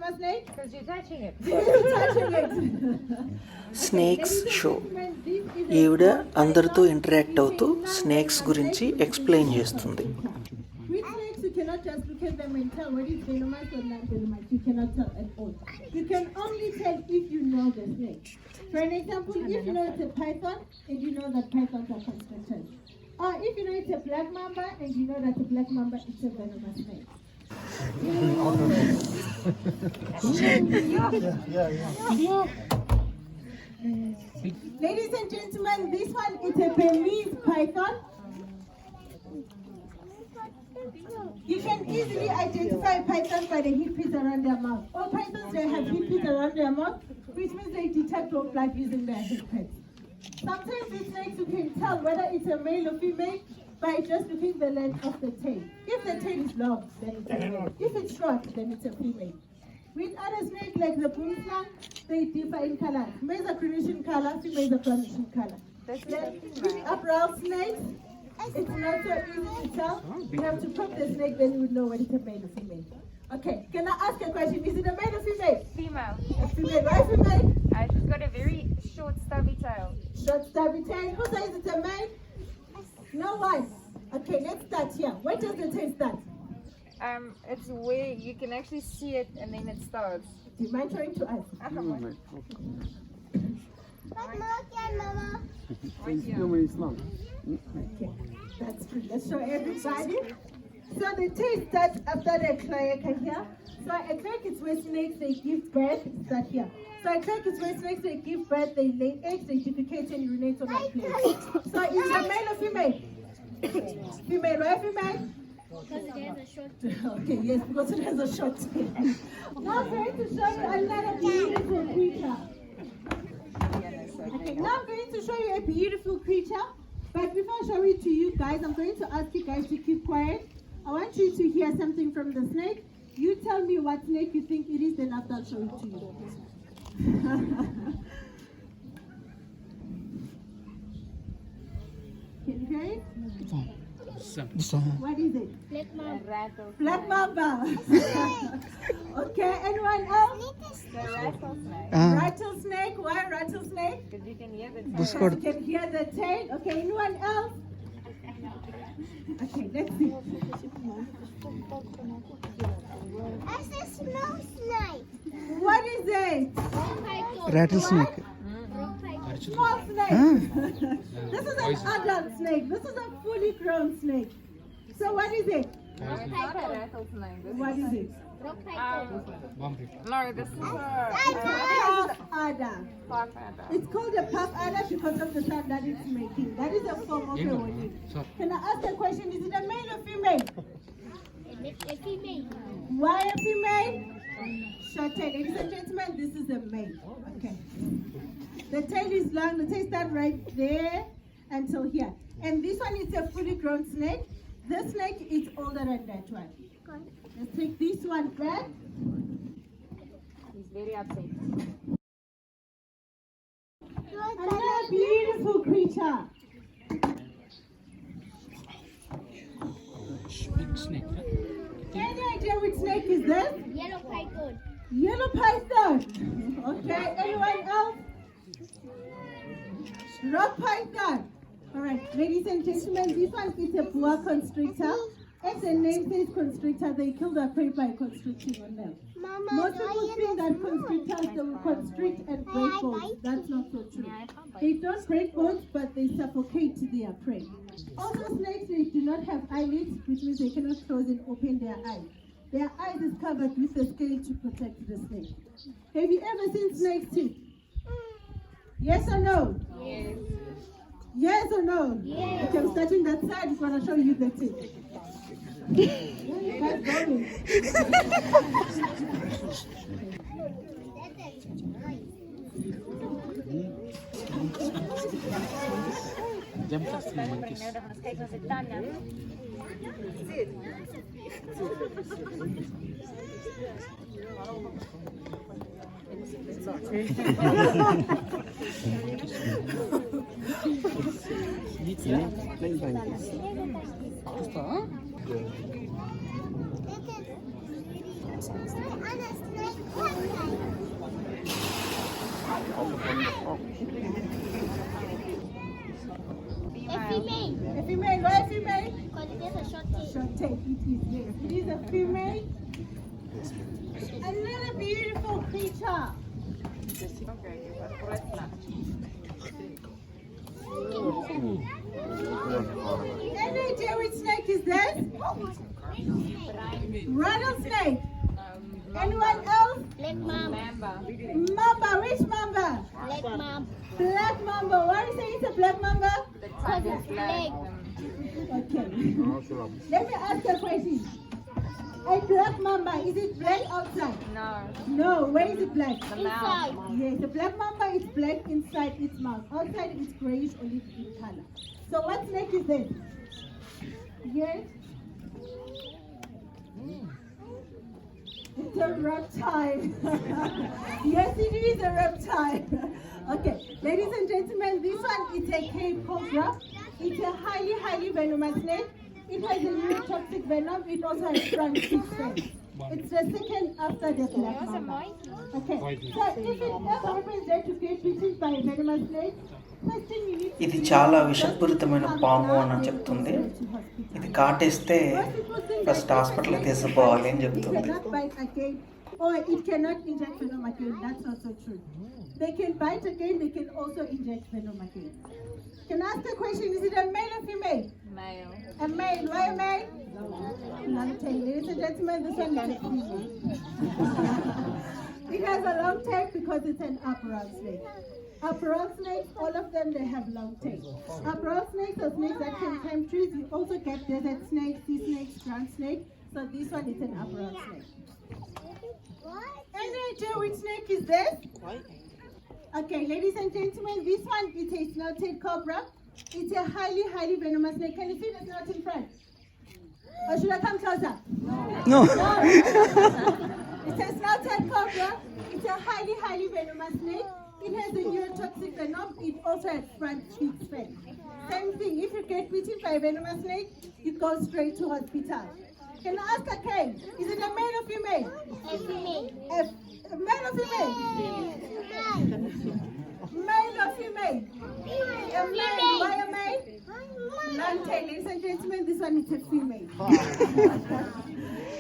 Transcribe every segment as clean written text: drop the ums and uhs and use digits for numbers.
venomous snake? Because you're touching it. Touching it. Snakes show. ఈవిడ అందరితో interact అవుతూ snakes గురించి ఎక్స్ప్లెయిన్ చేస్తుంది. With snakes, you cannot just look at them and tell whether it's venomous or not venomous. You cannot tell at all. You can only tell if you know the snake. For an example, if you know it's a python and you know that pythons are constricted. Or if you know it's a black mamba and you know that the black mamba is a venomous snake. Ladies and gentlemen, this one is a Belize python. You can easily identify pythons by the hippies around their mouth. All pythons, they have hippies around their mouth, which means they detect raw blood using their hippies. Sometimes with snakes you can tell whether it's a male or female by just looking at the length of the tail. If the tail is long, then it's a male. If it's short, then it's a female. With other snakes like the boomslang, they differ in color. Males are carnation color, females are carnation color. With upright snakes, it's not so easy to tell. You have to poke the snake, then you would know whether it's a male or female. Okay, can I ask a question? Is it a male or female? Female. A female. Why female? She's got a very short, stubby tail. Short stubby tail. Who says it's a male? No one. Okay, let's start here. Where does the tail start? It's where you can actually see it and then it starts. Do you mind showing to us? Okay, that's good. Let's show everybody. So the tail starts after the cloaca here. So a cloaca is where snakes they give birth. Start here. So a cloaca is where snakes they give birth, they lay eggs, they defecate and urinate on that place. So is it a male or female? Female. Why female? Because it has a short Okay, yes, because it has a short tail. Now I'm going to show you another beautiful creature. Okay, now I'm going to show you a beautiful creature. But before I show it to you guys, I'm going to ask you guys to keep quiet. I want you to hear something from the snake. You tell me what snake you think it is, then after I'll show it to you. Can you hear it? What is it? black mamba. Black mamba. Okay, anyone else? The rattlesnake. Rattlesnake. Why rattlesnake? Because you can hear the Because tail. you can hear the tail. Okay, anyone else? Okay, let's see. That's a small snake. What is it? Rattlesnake. Small snake. This is an adult snake. This is a fully grown snake. So what is it? No, it's not a rattlesnake. What is it? No, this is a Puff adder. puff adder. It's called a puff adder because of the sound that it's making. That is a form of a warning. Can I ask a question? Is it a male or female? A female. Why a female? Short tail. Ladies and gentlemen, this is a male. Okay. The tail is long. The tail starts right there until here. And this one is a fully grown snake. This snake is older than that one. Let's take this one back. He's very upset. Another beautiful creature. Big snake, huh? Any idea which snake is this? Yellow python. Yellow python. Okay, anyone else? Rock python. Alright, ladies and gentlemen, this one is a boa constrictor. As the name says constrictor, they kill their prey by constricting on them. Mama, Most people think that constrictors they will constrict and break bones. That's not so true. They don't break bones, but they suffocate their prey. Also, snakes they do not have eyelids, which means they cannot close and open their eyes. Their eyes is covered with a scale to protect the snake. Have you ever seen snake's teeth? Yes or no? Yes. Yes or no? Yes. Okay, I'm starting that side. I'm going to show you the teeth. That's going. Jumpers na monkeys. Anna snake. A female, why a female? Because it has a short tail. Short tail, it is, yes. It is a female. Another beautiful creature. Any idea which snake is that? Rattlesnake. Anyone else? Black mamba. Mamba, which mamba? Black mamba. Black mamba. Why do you say it's a black mamba? Because it's black. Okay. Let me ask a question. A black mamba, is it black outside? No. No, where is it black? Inside. Yes, the black mamba is black inside its mouth. Outside it's grayish olive in color. So what snake is this? Yes? It's a reptile. Yes, it is a reptile. Okay, ladies and gentlemen, this one is a cave cobra. It's a highly venomous snake. It has a neurotoxic venom. It also has front teeth fangs. It's the second after the black mamba. Okay, so if it ever happens that you get bitten by a venomous snake, first thing you need to ఇది do చాలా is విషపూరితమైన పాము అని చెప్తుంది. ఇది కాటేస్తే first హాస్పిటల్కి తీసుకుపోవాలి అని It చెప్తుంది. cannot bite again, or it cannot inject venom again. That's also true. They can bite again, they can also inject venom again. Can I ask a question? Is it a male or female? Male. A male. Why a male? Long tail. Ladies and gentlemen, this one is a female. It has a long tail because it's an upper snake. Upper snakes, all of them, they have long tails. Upper snakes are snakes that can climb trees. You also get desert snakes, sea snakes, ground snake. So this one is an upper snake. Any idea which snake is this? Okay, ladies and gentlemen, this one is a snout-tailed cobra. It's a highly venomous snake. Can you see the snout in front? Or should I come closer? No. It's a snout-tailed cobra. It's a highly venomous snake. It has a neurotoxic venom. It also has front teeth fangs. Same thing, if you get bitten by a venomous snake, you go straight to hospital. Can I ask again? Is it a male or female? A female. A male or female? Male or female? A male. Why a male? Long tail. Ladies and gentlemen, this one is a female.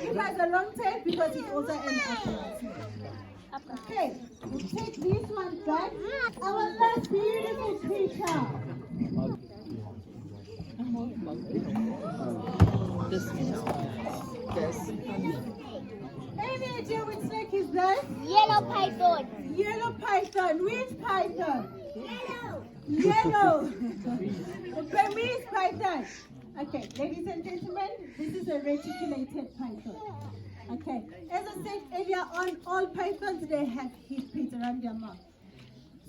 It has a long tail because it's also an upper. Okay, we'll take this one back. Our last beautiful creature. Any idea which snake is that? Yellow python. Yellow python. Which python? Yellow. Yellow. The Burmese python. Okay, ladies and gentlemen, this is a reticulated python. Okay, as I said earlier on, all pythons, they have heat pits around their mouth.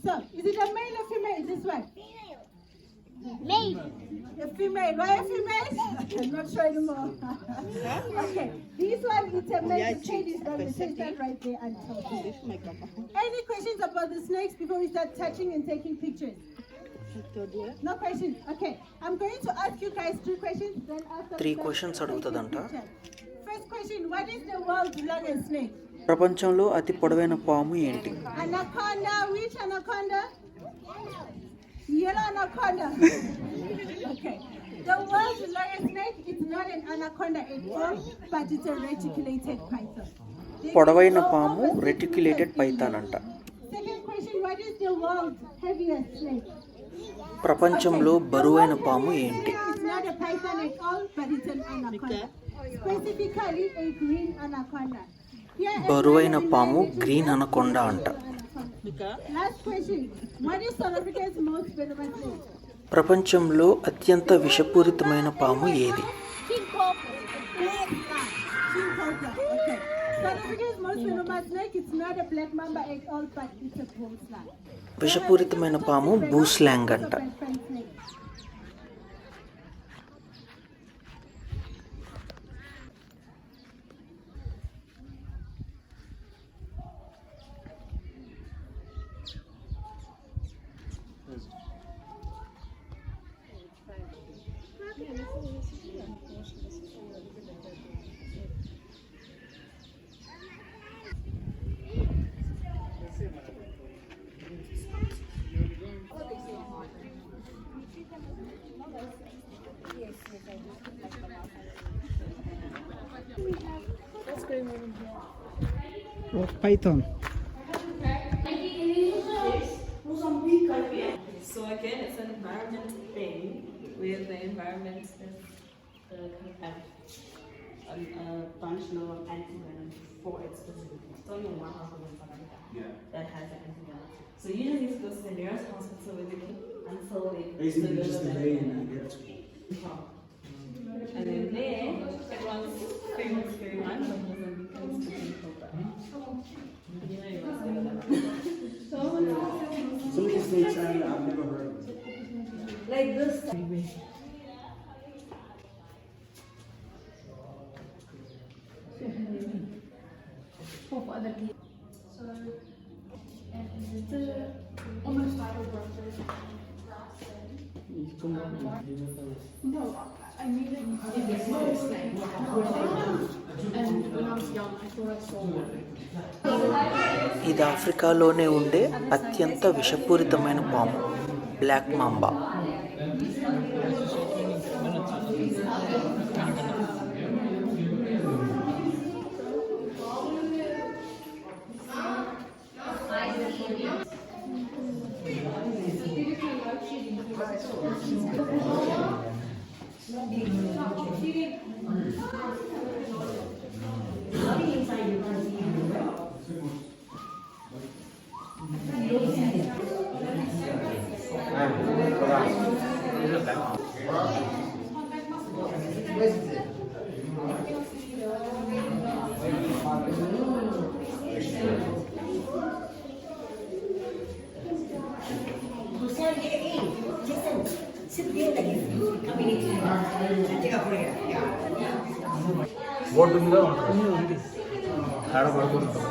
So, is it a male or female, this one? Male. A female. Why a female? I'm not sure anymore. Okay, this one is a male. The shade is on the center right there and top. Any questions about the snakes before we start touching and taking pictures? No questions. Okay, I'm going to ask you guys 2 questions. Then after 3 questions అడుగుతుందంట. First question, what is the world's longest snake? ప్రపంచంలో అతి పొడవైన పాము ఏంటి? Anaconda. Which anaconda? Yellow anaconda. Okay. The world's longest snake is not an anaconda at all, but it's a reticulated python. పొడవైన పాము reticulated Python అంట. Second question, what is the world's heaviest snake? ప్రపంచంలో బరువైన పాము ఏంటి? It's not a python at all, but it's an anaconda. Specifically a green anaconda. బరువైన పాము green anaconda అంట. Last question, what is South Africa's most venomous snake? ప్రపంచంలో అత్యంత విషపూరితమైన పాము ఏది? King cobra. King cobra. Okay. South Africa's most venomous snake, it's not a black mamba at all, but it's a bull slug. విషపూరితమైన పాము బూస్లాంగ్ అంట. Rock python. So again, it's an environment thing where the environment is a functional antivenom for it specifically. It's only one hospital in South Africa that has an antivenom. So you just need to go to the nearest hospital where they can until they Basically, just delay and get to. And then there, everyone's favorite scary one, the Mozambican speaking cobra. You know you must know that. Some of the snakes I've never heard of. Like this. ఇది ఆఫ్రికాలోనే ఉండే అత్యంత విషపూరితమైన పాము black mamba. బోర్డులో ఉంటుంది ఆడ పడుకుంటాం.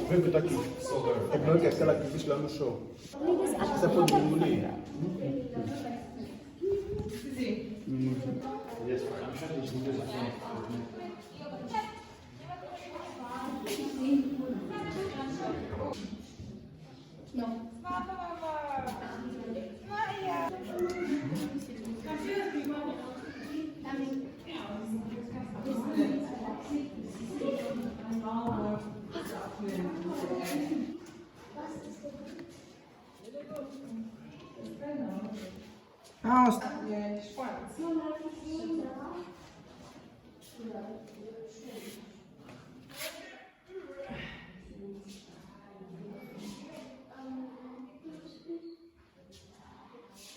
Vem que tá aqui. É pior que aquela que fiz lá no show. Você pode engolir. Ah,